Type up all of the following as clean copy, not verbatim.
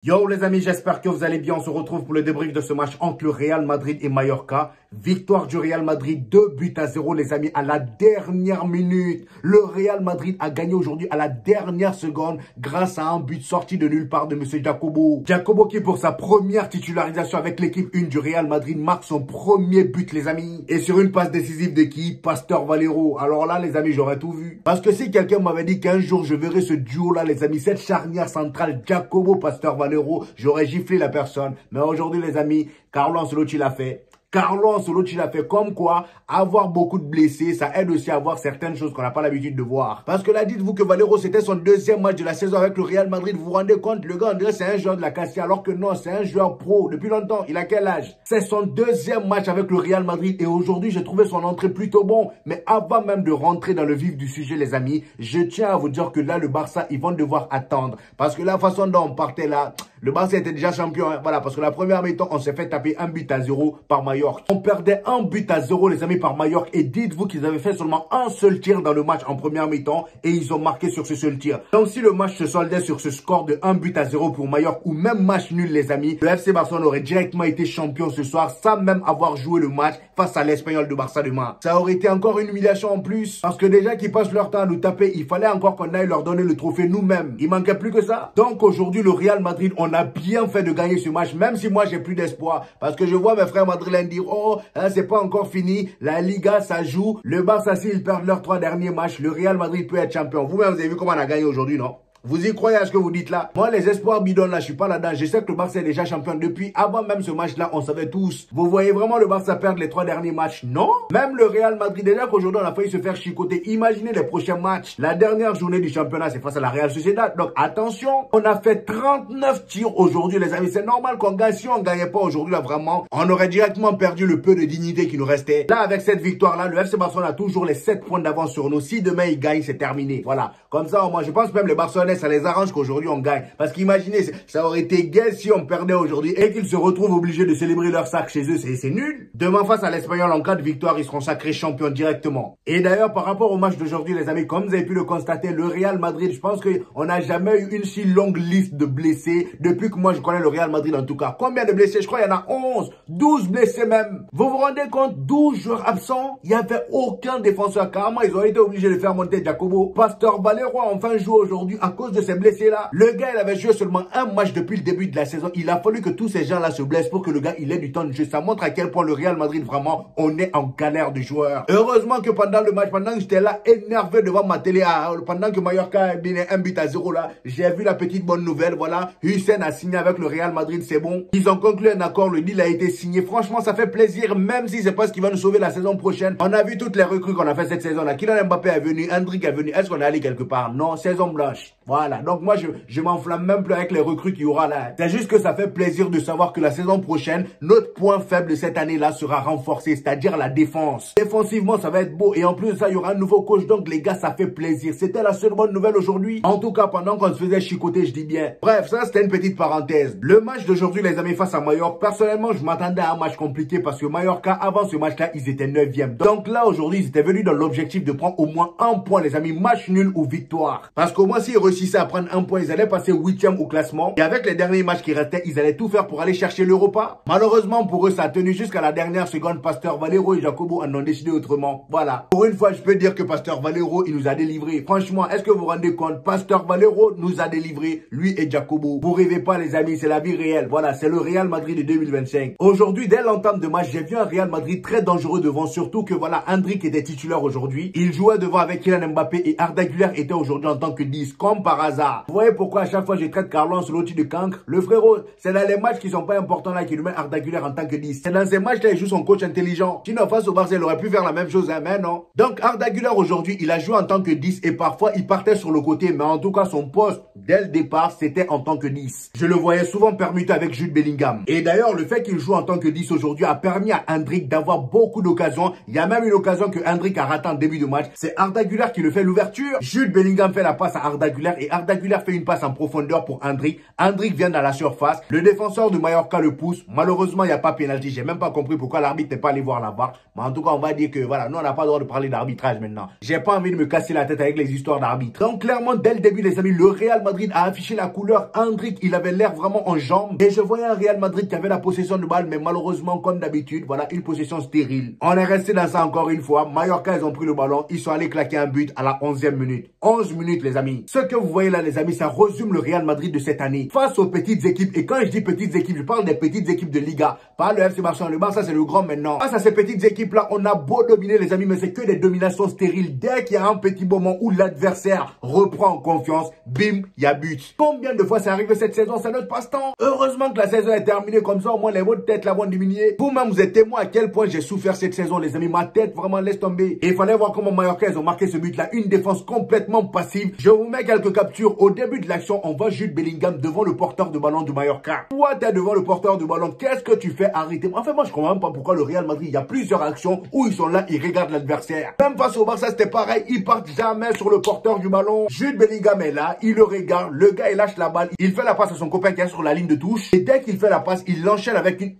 Yo les amis, j'espère que vous allez bien. On se retrouve pour le débrief de ce match entre le Real Madrid et Mallorca. Victoire du Real Madrid, 2-0 les amis à la dernière minute. Le Real Madrid a gagné aujourd'hui à la dernière seconde grâce à un but sorti de nulle part de monsieur Jacobo. Jacobo qui pour sa première titularisation avec l'équipe 1 du Real Madrid marque son premier but les amis. Et sur une passe décisive de qui? Pastor Valero. Alors là les amis, j'aurais tout vu. Parce que si quelqu'un m'avait dit qu'un jour je verrais ce duo là les amis, cette charnière centrale Jacobo-Pastor Valero, j'aurais giflé la personne. Mais aujourd'hui les amis, Carlo Ancelotti l'a fait. Carlo Ancelotti l'a fait. Comme quoi, avoir beaucoup de blessés, ça aide aussi à voir certaines choses qu'on n'a pas l'habitude de voir. Parce que là, dites-vous que Valero, c'était son deuxième match de la saison avec le Real Madrid. Vous vous rendez compte, le gars, on dirait c'est un joueur de la Castilla, alors que non, c'est un joueur pro. Depuis longtemps, il a quel âge? C'est son deuxième match avec le Real Madrid. Et aujourd'hui, j'ai trouvé son entrée plutôt bon. Mais avant même de rentrer dans le vif du sujet, les amis, je tiens à vous dire que là, le Barça, ils vont devoir attendre. Parce que la façon dont on partait là, le Barça était déjà champion. Hein. Voilà, parce que la première mi-temps, on s'est fait taper 1-0 par Mallorca. On perdait 1-0 les amis par Mallorca. Et dites-vous qu'ils avaient fait seulement un seul tir dans le match en première mi-temps. Et ils ont marqué sur ce seul tir. Donc si le match se soldait sur ce score de 1-0 pour Mallorca ou même match nul les amis, le FC Barcelone aurait directement été champion ce soir sans même avoir joué le match face à l'Espagnol de Barça demain. Ça aurait été encore une humiliation en plus. Parce que déjà qu'ils passent leur temps à nous taper, il fallait encore qu'on aille leur donner le trophée nous-mêmes. Il manquait plus que ça. Donc aujourd'hui le Real Madrid, on a bien fait de gagner ce match, même si moi j'ai plus d'espoir. Parce que je vois mes frères madrilènes dire, oh, hein, c'est pas encore fini, la Liga ça joue, le Barça s'ils perdent leurs 3 derniers matchs, le Real Madrid peut être champion. Vous-même vous avez vu comment on a gagné aujourd'hui, non? Vous y croyez à ce que vous dites là? Moi, les espoirs bidons là, je suis pas là-dedans. Je sais que le Barça est déjà champion depuis avant même ce match-là. On savait tous. Vous voyez vraiment le Barça perdre les 3 derniers matchs? Non. Même le Real Madrid, déjà qu'aujourd'hui on a failli se faire chicoter. Imaginez les prochains matchs. La dernière journée du championnat, c'est face à la Real Sociedad. Donc attention, on a fait 39 tirs aujourd'hui les amis. C'est normal qu'on gagne. Si on gagnait pas aujourd'hui là vraiment, on aurait directement perdu le peu de dignité qui nous restait. Là, avec cette victoire-là, le FC Barcelone a toujours les 7 points d'avance sur nous. Si demain il gagne, c'est terminé. Voilà. Comme ça, moi, je pense même les Barcelonais, ça les arrange qu'aujourd'hui on gagne. Parce qu'imaginez, ça aurait été gai si on perdait aujourd'hui et qu'ils se retrouvent obligés de célébrer leur sac chez eux. C'est nul. Demain, face à l'Espagnol, en cas de victoire, ils seront sacrés champions directement. Et d'ailleurs, par rapport au match d'aujourd'hui, les amis, comme vous avez pu le constater, le Real Madrid, je pense qu'on n'a jamais eu une si longue liste de blessés depuis que moi je connais le Real Madrid en tout cas. Combien de blessés? Je crois qu'il y en a 11, 12 blessés même. Vous vous rendez compte? 12 joueurs absents. Il n'y avait aucun défenseur. Carrément, ils ont été obligés de faire monter Jacobo. Pastor Valero a enfin joué aujourd'hui à cause de ces blessés-là. Le gars, il avait joué seulement un match depuis le début de la saison. Il a fallu que tous ces gens-là se blessent pour que le gars, il ait du temps de jeu. Ça montre à quel point le Real Madrid, vraiment, on est en galère de joueurs. Heureusement que pendant le match, pendant que j'étais là, énervé devant ma télé, pendant que Mallorca a bien 1-0 là, j'ai vu la petite bonne nouvelle, voilà. Hussein a signé avec le Real Madrid, c'est bon. Ils ont conclu un accord, le deal a été signé. Franchement, ça fait plaisir, même si c'est pas ce qui va nous sauver la saison prochaine. On a vu toutes les recrues qu'on a fait cette saison-là. Kylian Mbappé est venu, Hendrik est venu. Est-ce qu'on est allé quelque part? Non, saison blanche. Voilà. Donc moi, je m'enflamme même plus avec les recrues qu'il y aura là. C'est juste que ça fait plaisir de savoir que la saison prochaine, notre point faible de cette année-là sera renforcé, c'est-à-dire la défense. Défensivement, ça va être beau. Et en plus de ça, il y aura un nouveau coach. Donc les gars, ça fait plaisir. C'était la seule bonne nouvelle aujourd'hui. En tout cas, pendant qu'on se faisait chicoter, je dis bien. Bref, ça c'était une petite parenthèse. Le match d'aujourd'hui, les amis, face à Mallorca, personnellement, je m'attendais à un match compliqué parce que Mallorca, avant ce match-là, ils étaient 9e. Donc là, aujourd'hui, ils étaient venus dans l'objectif de prendre au moins un point, les amis. Match nul ou victoire. Parce qu'au moins, s'ils réussissaient à prendre un point, ils allaient passer 8e au classement. Et avec les derniers matchs qui restaient, ils allaient tout faire pour aller chercher l'Europa. Malheureusement, pour eux, ça a tenu jusqu'à la dernière seconde. Pastor Valero et Jacobo en ont décidé autrement. Voilà. Pour une fois, je peux dire que Pastor Valero, il nous a délivré. Franchement, est-ce que vous vous rendez compte? Pastor Valero nous a délivré, lui et Jacobo. Vous rêvez pas, les amis, c'est la vie réelle. Voilà, c'est le Real Madrid de 2025. Aujourd'hui, dès l'entame de match, j'ai vu un Real Madrid très dangereux devant. Surtout que voilà, Hendrik était titulaire aujourd'hui. Il jouait devant avec Kylian Mbappé et Arda Güler était aujourd'hui en tant que 10, comme par hasard. Vous voyez pourquoi à chaque fois je traite Carlo Ancelotti de cancre? Le frérot, c'est dans les matchs qui sont pas importants là qu'il nous met Arda Güler en tant que 10. C'est dans ces matchs là il joue son coach intelligent. Sinon face au Barça il aurait pu faire la même chose, hein, mais non. Donc Arda Güler aujourd'hui il a joué en tant que 10 et parfois il partait sur le côté, mais en tout cas son poste dès le départ c'était en tant que 10. Je le voyais souvent permuté avec Jude Bellingham. Et d'ailleurs le fait qu'il joue en tant que 10 aujourd'hui a permis à Hendrik d'avoir beaucoup d'occasions. Il y a même une occasion que Hendrik a raté en début de match. C'est Arda Güler qui le fait l'ouverture. Jude Bellingham fait la passe à Arda Güler et Arda Güler fait une passe en profondeur pour Endrick. Endrick vient dans la surface. Le défenseur de Mallorca le pousse. Malheureusement, il n'y a pas pénalty. J'ai même pas compris pourquoi l'arbitre n'est pas allé voir là-bas. Mais en tout cas, on va dire que voilà, nous on n'a pas le droit de parler d'arbitrage maintenant. J'ai pas envie de me casser la tête avec les histoires d'arbitre. Donc clairement, dès le début, les amis, le Real Madrid a affiché la couleur. Endrick, il avait l'air vraiment en jambes. Et je voyais un Real Madrid qui avait la possession de balle, mais malheureusement, comme d'habitude, voilà, une possession stérile. On est resté dans ça encore une fois. Mallorca, ils ont pris le ballon. Ils sont allés claquer un but à la 11e minute. 11 minutes, les amis. Ce que vous voyez là, les amis, ça résume le Real Madrid de cette année. Face aux petites équipes, et quand je dis petites équipes, je parle des petites équipes de Liga. Pas le FC Barcelone. Le Barça, c'est le grand maintenant. Face à ces petites équipes-là, on a beau dominer, les amis, mais c'est que des dominations stériles. Dès qu'il y a un petit moment où l'adversaire reprend confiance, bim, il y a but. Combien de fois c'est arrivé cette saison? C'est notre passe-temps. Heureusement que la saison est terminée comme ça, au moins les mots de tête là vont diminuer. Vous-même, vous êtes témoin à quel point j'ai souffert cette saison, les amis. Ma tête vraiment laisse tomber. Et il fallait voir comment Mallorca, ils ont marqué ce but-là. Une défense complètement passive. Je vous mets quelques captures. Au début de l'action, on voit Jude Bellingham devant le porteur de ballon du Mallorca. Toi, t'es devant le porteur de ballon. Qu'est-ce que tu fais? Arrêtez. Enfin, moi, je comprends même pas pourquoi le Real Madrid, il y a plusieurs actions où ils sont là, ils regardent l'adversaire. Même face au Barça, c'était pareil. Ils partent jamais sur le porteur du ballon. Jude Bellingham est là, il le regarde. Le gars, il lâche la balle. Il fait la passe à son copain qui est sur la ligne de touche. Et dès qu'il fait la passe, il l'enchaîne avec une...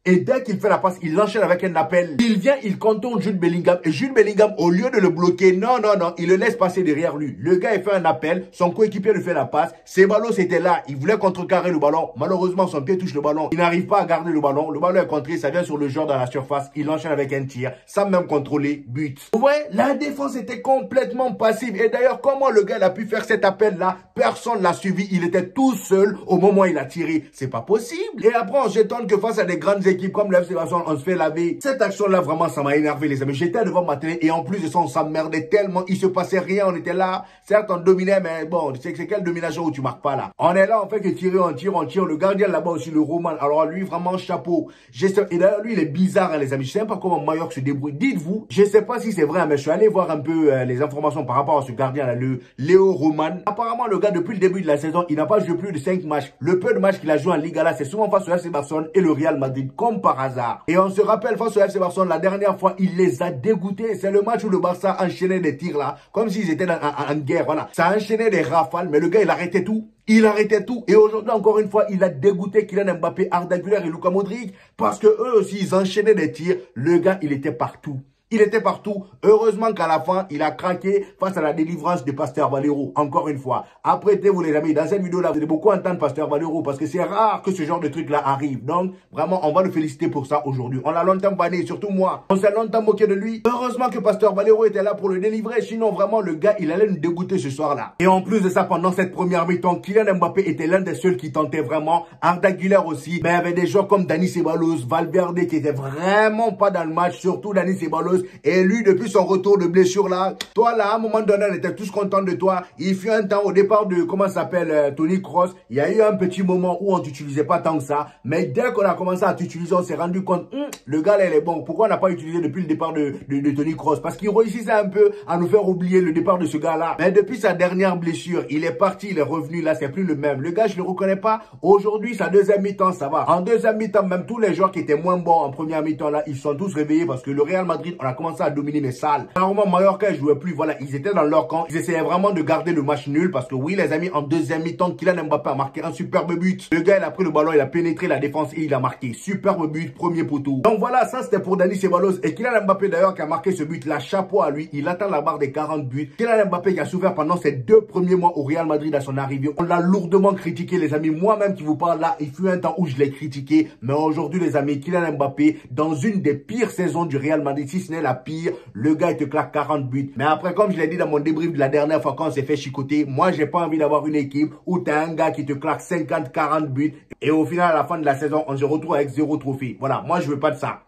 Et dès qu'il fait la passe, il l'enchaîne avec un appel. Il vient, il contourne Jude Bellingham. Et Jude Bellingham, au lieu de le bloquer, non, il le laisse passer derrière lui. Le gars, il fait un appel. Son coéquipier lui fait la passe. Ceballos était là. Il voulait contrecarrer le ballon. Malheureusement, son pied touche le ballon. Il n'arrive pas à garder le ballon. Le ballon est contré. Ça vient sur le joueur dans la surface. Il enchaîne avec un tir. Sans même contrôler. But. Vous voyez, la défense était complètement passive. Et d'ailleurs, comment le gars il a pu faire cet appel-là? Personne l'a suivi. Il était tout seul au moment où il a tiré. C'est pas possible. Et après, on s'étonne que face à des grandes équipes comme le FC Barcelone, on se fait laver. Cette action-là, vraiment, ça m'a énervé, les amis. J'étais devant ma télé et en plus de ça, on s'emmerdait tellement. Il se passait rien. On était là. Certes, on dominait, mais bon, c'est quelle domination où tu marques pas là? On est là, on fait que tirer, on tire. Le gardien là-bas aussi, le Roman. Alors lui, vraiment, chapeau. Et d'ailleurs, lui, il est bizarre, hein, les amis. Je sais même pas comment Mallorca se débrouille. Dites-vous, je sais pas si c'est vrai, mais je suis allé voir un peu les informations par rapport à ce gardien-là, le Léo Roman. Apparemment, le gars, depuis le début de la saison, il n'a pas joué plus de 5 matchs. Le peu de matchs qu'il a joué en Liga là, c'est souvent face au FC Barcelone et le Real Madrid, comme par hasard. Et on se rappelle, face au FC Barcelone, la dernière fois, il les a dégoûtés. C'est le match où le Barça enchaînait des tirs là, comme s'ils étaient en guerre, voilà. Ça enchaînait des rafales, mais le gars, il arrêtait tout. Il arrêtait tout. Et aujourd'hui, encore une fois, il a dégoûté Kylian Mbappé, Arda Güler et Luka Modric. Parce que eux aussi, ils enchaînaient des tirs. Le gars, il était partout. Il était partout. Heureusement qu'à la fin, il a craqué face à la délivrance de Pasteur Valero. Encore une fois. Apprêtez-vous les amis. Dans cette vidéo-là, vous allez beaucoup entendre Pasteur Valero parce que c'est rare que ce genre de truc-là arrive. Donc, vraiment, on va le féliciter pour ça aujourd'hui. On l'a longtemps banné, surtout moi. On s'est longtemps moqué de lui. Heureusement que Pasteur Valero était là pour le délivrer. Sinon, vraiment, le gars, il allait nous dégoûter ce soir-là. Et en plus de ça, pendant cette première mi-temps, Kylian Mbappé était l'un des seuls qui tentait vraiment. Arda Güler aussi. Mais il y avait des joueurs comme Dani Ceballos, Valverde qui étaient vraiment pas dans le match. Surtout Dani Ceballos. Et lui, depuis son retour de blessure là, toi là, à un moment donné, on était tous contents de toi. Il fut un temps au départ de, comment ça s'appelle, Toni Kroos. Il y a eu un petit moment où on t'utilisait pas tant que ça. Mais dès qu'on a commencé à t'utiliser, on s'est rendu compte, le gars là, il est bon. Pourquoi on n'a pas utilisé depuis le départ de Toni Kroos? Parce qu'il réussissait un peu à nous faire oublier le départ de ce gars là. Mais depuis sa dernière blessure, il est parti, il est revenu là, c'est plus le même. Le gars, je le reconnais pas. Aujourd'hui, sa deuxième mi-temps, ça va. En deuxième mi-temps, même tous les joueurs qui étaient moins bons en première mi-temps là, ils sont tous réveillés parce que le Real Madrid, on a commencé à dominer les salles. Normalement, Mallorca, ils jouaient plus. Voilà, ils étaient dans leur camp. Ils essayaient vraiment de garder le match nul parce que oui, les amis, en deuxième mi-temps, Kylian Mbappé a marqué un superbe but. Le gars, il a pris le ballon, il a pénétré la défense et il a marqué. Superbe but, premier poteau. Donc voilà, ça c'était pour Dani Ceballos et Kylian Mbappé d'ailleurs qui a marqué ce but là. Chapeau à lui. Il atteint la barre des 40 buts. Kylian Mbappé qui a souffert pendant ces 2 premiers mois au Real Madrid à son arrivée. On l'a lourdement critiqué, les amis. Moi-même qui vous parle là, il fut un temps où je l'ai critiqué. Mais aujourd'hui, les amis, Kylian Mbappé, dans une des pires saisons du Real Madrid, si ce n'est la pire, le gars, il te claque 40 buts. Mais après, comme je l'ai dit dans mon débrief de la dernière fois quand on s'est fait chicoter, moi, j'ai pas envie d'avoir une équipe où t'as un gars qui te claque 50, 40 buts. Et au final, à la fin de la saison, on se retrouve avec 0 trophée. Voilà, moi, je veux pas de ça.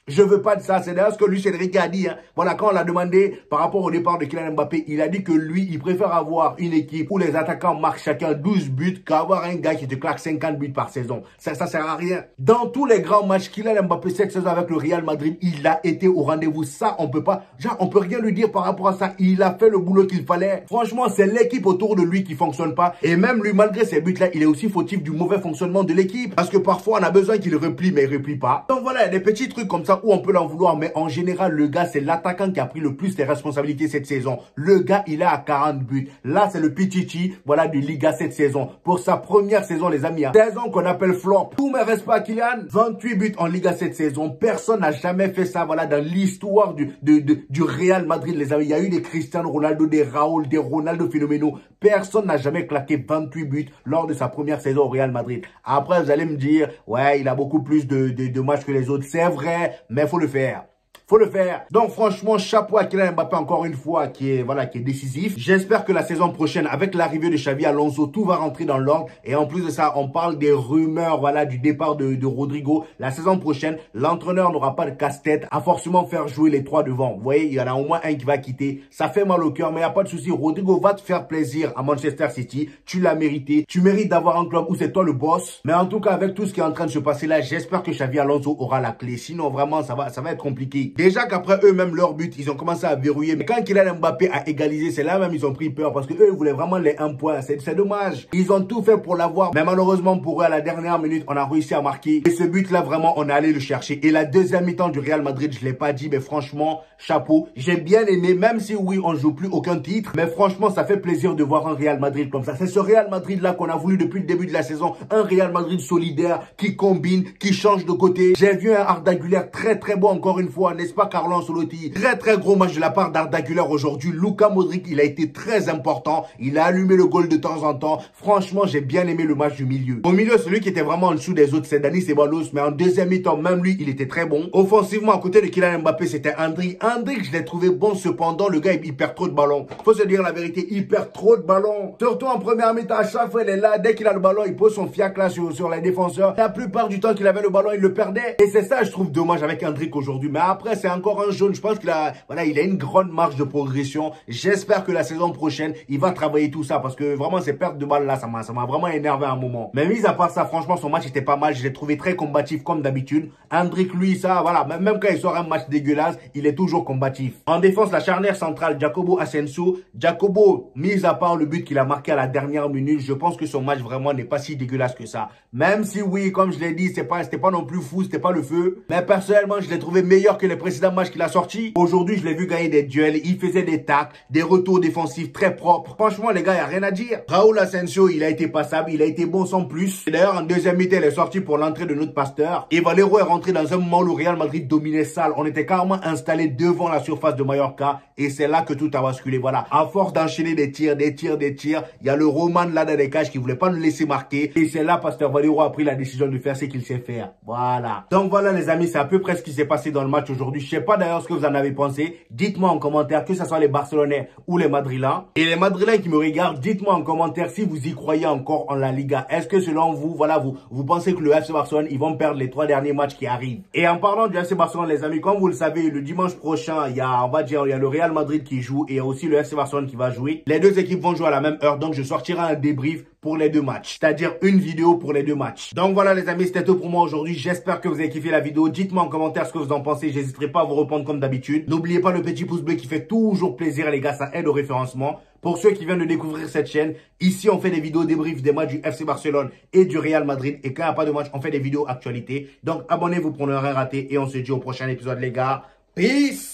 Je veux pas de ça. C'est d'ailleurs ce que Luis Enrique a dit. Hein. Voilà, quand on l'a demandé par rapport au départ de Kylian Mbappé, il a dit que lui, il préfère avoir une équipe où les attaquants marquent chacun 12 buts qu'avoir un gars qui te claque 50 buts par saison. Ça sert à rien. Dans tous les grands matchs, Kylian Mbappé, cette saison avec le Real Madrid, il a été au rendez-vous. Ça, on peut pas, genre, on peut rien lui dire par rapport à ça. Il a fait le boulot qu'il fallait. Franchement, c'est l'équipe autour de lui qui fonctionne pas. Et même lui, malgré ces buts-là, il est aussi fautif du mauvais fonctionnement de l'équipe. Parce que parfois, on a besoin qu'il replie, mais il replie pas. Donc voilà, il y a des petits trucs comme ça déjà où on peut l'en vouloir, mais en général, le gars, c'est l'attaquant qui a pris le plus les responsabilités cette saison. Le gars, il est à 40 buts. Là, c'est le Pichichi, voilà, de Liga cette saison. Pour sa première saison, les amis, hein. Saison qu'on appelle flop. Tous mes respects à Kylian. 28 buts en Liga cette saison. Personne n'a jamais fait ça, voilà, dans l'histoire du Real Madrid, les amis. Il y a eu des Cristiano Ronaldo, des Raúl, des Ronaldo phénoménaux. Personne n'a jamais claqué 28 buts lors de sa première saison au Real Madrid. Après, vous allez me dire, ouais, il a beaucoup plus de matchs que les autres. C'est vrai, mais il faut le faire. Faut le faire. Donc franchement, chapeau à Kylian Mbappé encore une fois qui est décisif. J'espère que la saison prochaine, avec l'arrivée de Xavi Alonso, tout va rentrer dans l'ordre. Et en plus de ça, on parle des rumeurs, voilà, du départ de Rodrigo. La saison prochaine, l'entraîneur n'aura pas de casse-tête à forcément faire jouer les trois devant. Vous voyez, il y en a au moins un qui va quitter. Ça fait mal au cœur, mais il n'y a pas de souci. Rodrigo va te faire plaisir à Manchester City. Tu l'as mérité. Tu mérites d'avoir un club où c'est toi le boss. Mais en tout cas, avec tout ce qui est en train de se passer là, j'espère que Xavi Alonso aura la clé. Sinon, vraiment, ça va être compliqué. Déjà qu'après eux-mêmes, leur but, ils ont commencé à verrouiller. Mais quand Kylian Mbappé a égalisé, c'est là même ils ont pris peur parce que eux, ils voulaient vraiment les 1 point. C'est dommage. Ils ont tout fait pour l'avoir. Mais malheureusement pour eux, à la dernière minute, on a réussi à marquer. Et ce but-là, vraiment, on est allé le chercher. Et la deuxième mi-temps du Real Madrid, je ne l'ai pas dit, mais franchement, chapeau. J'ai bien aimé, même si oui, on ne joue plus aucun titre. Mais franchement, ça fait plaisir de voir un Real Madrid comme ça. C'est ce Real Madrid-là qu'on a voulu depuis le début de la saison. Un Real Madrid solidaire, qui combine, qui change de côté. J'ai vu un Arda Güler très très bon encore une fois, n'est-ce pas Carlo Ancelotti? Très très gros match de la part d'Arda Güler aujourd'hui. Luka Modric, il a été très important. Il a allumé le goal de temps en temps. Franchement, j'ai bien aimé le match du milieu. Au milieu, celui qui était vraiment en dessous des autres, c'est Dani Ceballos. Mais en deuxième mi-temps, même lui, il était très bon. Offensivement, à côté de Kylian Mbappé, c'était Endrick. Endrick, je l'ai trouvé bon. Cependant, le gars, il perd trop de ballons. Faut se dire la vérité, il perd trop de ballons. Surtout en première mi-temps, à chaque fois, il est là. Dès qu'il a le ballon, il pose son fiac là sur les défenseurs. La plupart du temps qu'il avait le ballon, il le perdait. Et c'est ça, je trouve dommage avec Endrick aujourd'hui. Mais après, c'est encore un jaune. Je pense qu'il a, voilà, il a une grande marge de progression. J'espère que la saison prochaine, il va travailler tout ça parce que vraiment, ces pertes de balles là, ça m'a vraiment énervé à un moment. Mais mis à part ça, franchement, son match était pas mal. Je l'ai trouvé très combatif comme d'habitude. Endrick, lui, ça, voilà, même quand il sort un match dégueulasse, il est toujours combatif. En défense, la charnière centrale, Jacobo Asensio. Jacobo, mis à part le but qu'il a marqué à la dernière minute, je pense que son match vraiment n'est pas si dégueulasse que ça. Même si oui, comme je l'ai dit, c'était pas non plus fou, c'était pas le feu. Mais personnellement, je l'ai trouvé meilleur que les précédents matchs qu'il a sortis. Aujourd'hui, je l'ai vu gagner des duels, il faisait des tacles, des retours défensifs très propres. Franchement, les gars, il n'y a rien à dire. Raúl Asensio, il a été passable, il a été bon sans plus. D'ailleurs, en deuxième mi-temps, il est sorti pour l'entrée de notre pasteur. Et Valero est rentré dans un moment où le Real Madrid dominait salle. On était carrément installé devant la surface de Mallorca. Et c'est là que tout a basculé. Voilà. À force d'enchaîner des tirs, il y a le Roman là dans les cages qui voulait pas nous laisser marquer. Et c'est là, pasteur Valero a pris la décision de faire ce qu'il sait faire. Voilà. Donc voilà, les amis, c'est à peu près ce qui s'est passé dans le match aujourd'hui. Je sais pas d'ailleurs ce que vous en avez pensé. Dites-moi en commentaire, que ce soit les Barcelonais ou les Madrilènes. Et les Madrilènes qui me regardent, dites-moi en commentaire si vous y croyez encore en la Liga. Est-ce que selon vous, voilà, vous pensez que le FC Barcelone, ils vont perdre les 3 derniers matchs qui arrivent? Et en parlant du FC Barcelone, les amis, comme vous le savez, le dimanche prochain, il y a le Real Madrid qui joue et il y a aussi le FC Barcelone qui va jouer. Les deux équipes vont jouer à la même heure, donc je sortirai un débrief pour les deux matchs. C'est-à-dire une vidéo pour les deux matchs. Donc voilà les amis, c'était tout pour moi aujourd'hui. J'espère que vous avez kiffé la vidéo. Dites-moi en commentaire ce que vous en pensez. J'hésiterai pas à vous répondre comme d'habitude. N'oubliez pas le petit pouce bleu qui fait toujours plaisir les gars, ça aide au référencement. Pour ceux qui viennent de découvrir cette chaîne, ici on fait des vidéos débriefs des matchs du FC Barcelone et du Real Madrid. Et quand il n'y a pas de match, on fait des vidéos actualités. Donc abonnez-vous pour ne rien rater et on se dit au prochain épisode les gars. Peace!